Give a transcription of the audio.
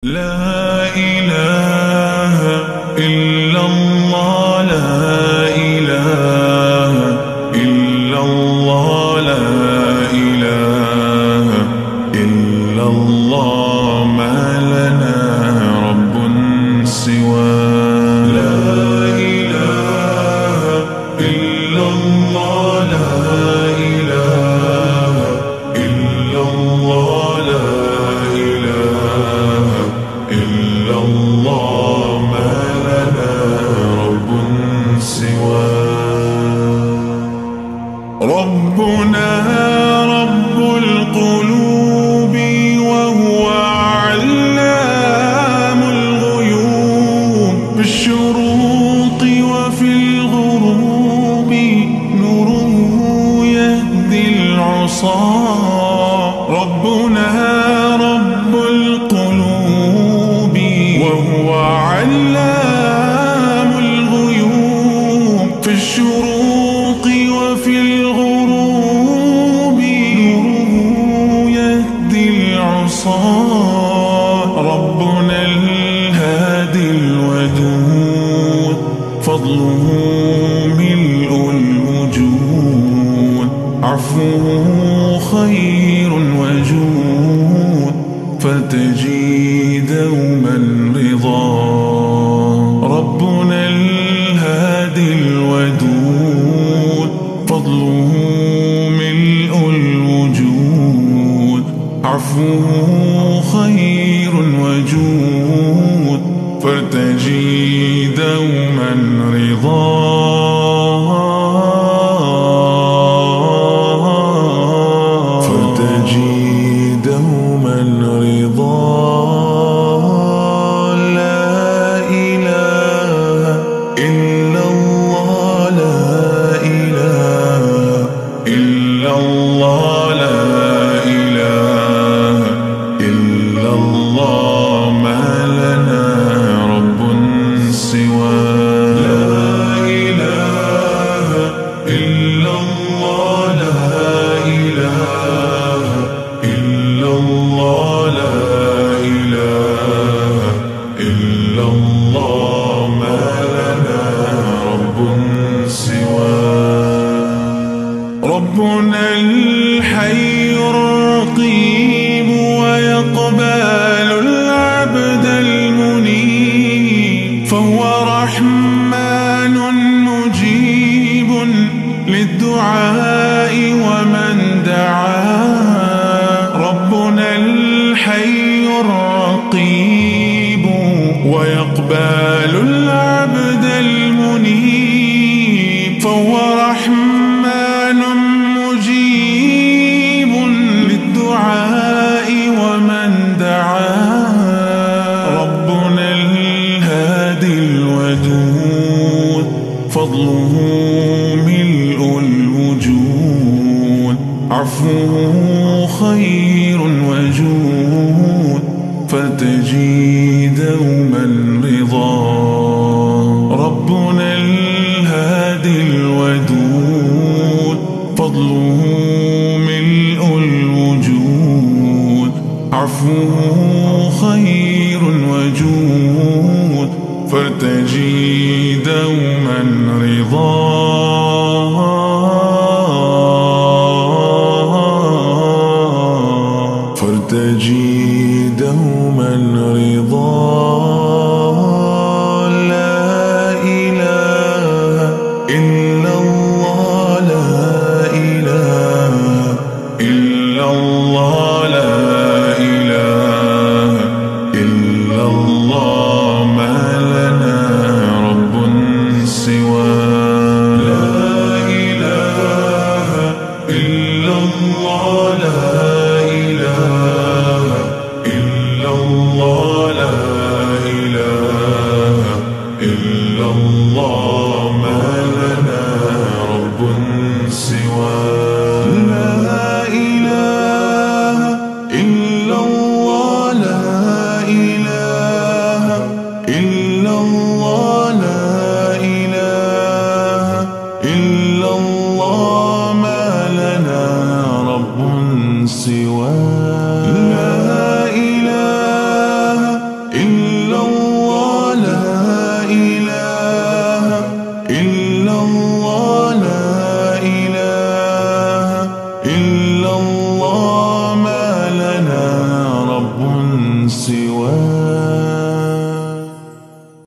لا إله إلا الله لا إله إلا الله لا إله إلا الله ما لنا رب سواه لا إله إلا الله لا إله إلا الله لا إله إلا الله ما لنا رب سواه ربنا رب القلوب وهو علام الغيوب بالشروق وفي الغروب نوره يهدي العصا ربنا رب القلوب وهو علام الغيوب في الشروق وفي الغروب نوره يهدي العصا ربنا الهادي الودود فضله ملء الوجود عفوه خير وجود فتجي دوما رضا ربنا الهادي الودود فضله ملء الوجود عفوه خير وجود فتجي دوما رضا ربنا الحي الرقيب ويقبل العبد المنيب فهو رحمن مجيب للدعاء ومن دعا ربنا الحي الرقيب ويقبل العبد المنيب فهو رحمن مجيب للدعاء ومن دعا ربنا الهادي الودود فضله ملء الوجود عفوه خير وجود فتجي دوما رضا ربنا الهادي الودود فضله ملء الوجود عفوه خير وجود فتجي دوما رضا فارتجي دوما رضا لا إله إلا الله لا إله إلا الله لا إله إلا الله ما لنا رب سواه لا إله إلا الله لا إله إلا الله لا إله إلا الله ما لنا رب سواه لا إله إلا الله لا إله إلا الله لا إله إلا الله ما لنا رب سواه لا إله رب سواه.